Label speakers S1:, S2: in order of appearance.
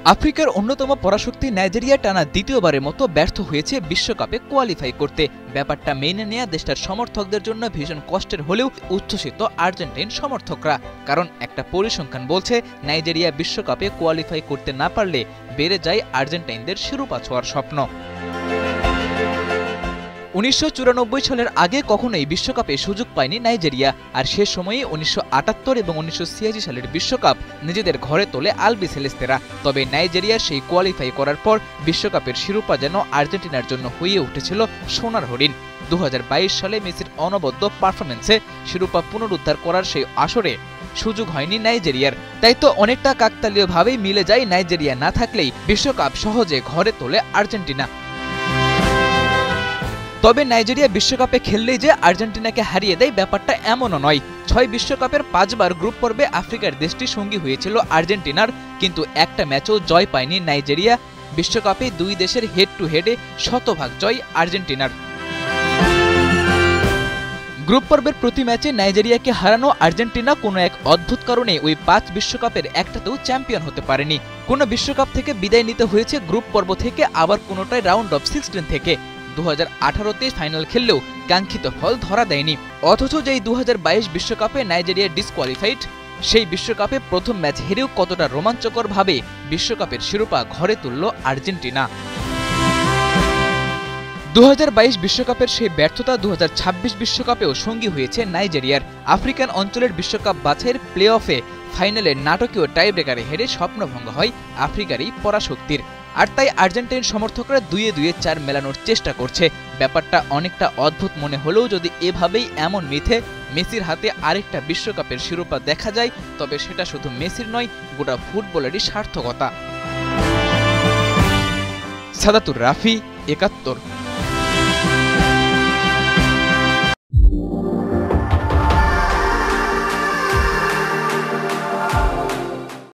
S1: আফ্রিকার অন্যতম পরাশক্তি নাইজেরিয়া টানা দ্বিতীয়বারের মতো ব্যর্থ হয়েছে বিশ্বকাপে কোয়ালিফাই করতে। ব্যাপারটা মেনে নেয়া দেশটার সমর্থকদের জন্য ভীষণ কষ্টের হলেও উচ্ছ্বসিত আর্জেন্টাইন সমর্থকরা। কারণ একটা পরিসংখ্যান বলছে নাইজেরিয়া বিশ্বকাপে কোয়ালিফাই করতে না পারলে বেড়ে যায় আর্জেন্টাইনদের শিরোপা ছোঁয়ার স্বপ্ন। ১৯৯৪ সালের আগে কখনোই বিশ্বকাপে সুযোগ পায়নি নাইজেরিয়া, আর সে সময়ে ১৯৭৮ এবং ১৯৮৬ সালের বিশ্বকাপ নিজেদের ঘরে তোলে আলবিসেলেস্তেরা। তবে নাইজেরিয়ার সেই কোয়ালিফাই করার পর বিশ্বকাপের শিরোপা যেন আর্জেন্টিনার জন্য হয়ে উঠেছিল সোনার হরিণ। ২০২২ সালে মেসির অনবদ্য পারফরমেন্সে শিরোপা পুনরুদ্ধার করার সেই আসরে সুযোগ হয়নি নাইজেরিয়ার। তাই তো অনেকটা কাকতালীয়ভাবেই মিলে যায় নাইজেরিয়া না থাকলেই বিশ্বকাপ সহজে ঘরে তোলে আর্জেন্টিনা। তবে নাইজেরিয়া বিশ্বকাপে খেললেই যে আর্জেন্টিনাকে হারিয়ে দেয় ব্যাপারটা এমনও নয়। ৬ বিশ্বকাপের ৫ বার গ্রুপ পর্বে আফ্রিকার দেশটি সঙ্গী হয়েছিল আর্জেন্টিনার, কিন্তু একটা ম্যাচও জয় পায়নি নাইজেরিয়া। বিশ্বকাপে দুই দেশের হেড টু হেডে শতভাগ জয় আর্জেন্টিনার। গ্রুপ পর্বের প্রতি ম্যাচে নাইজেরিয়াকে হারানো আর্জেন্টিনা কোনো এক অদ্ভুত কারণে ওই ৫ বিশ্বকাপের একটাতেও চ্যাম্পিয়ন হতে পারেনি। কোনো বিশ্বকাপ থেকে বিদায় নিতে হয়েছে গ্রুপ পর্ব থেকে, আবার কোনোটাই রাউন্ড অফ 16 থেকে। ২০১৮-তে ফাইনাল খেললেও কাঙ্ক্ষিত ফল ধরা দেয়নি। অথচ যেই ২০২২ বিশ্বকাপে নাইজেরিয়া ডিসকোয়ালিফাইড, সেই বিশ্বকাপে প্রথম ম্যাচ হেরেও কতটা রোমাঞ্চকরভাবে বিশ্বকাপের শিরোপা ঘরে তুলল আর্জেন্টিনা। ২০২২ বিশ্বকাপের সেই ব্যর্থতা ২০২৬ বিশ্বকাপেও সঙ্গী হয়েছে নাইজেরিয়ার। আফ্রিকান অঞ্চলের বিশ্বকাপ বাছাইয়ের প্লে অফে ফাইনালে নাটকীয় টাইব্রেকারে হেরে স্বপ্নভঙ্গ হয় আফ্রিকারই পরাশক্তির। আর তাই আর্জেন্টাইন সমর্থকরা ২-২ 4 মেলানোর চেষ্টা করছে। ব্যাপারটা অনেকটা অদ্ভুত মনে হলেও যদি এভাবেই এমন মিথে মেসির হাতে আরেকটা বিশ্বকাপের শিরোপা দেখা যায়, তবে সেটা শুধু মেসির নয়, গোটা ফুটবলেরই সার্থকতা। সাদাতুর রাফি, ৭১।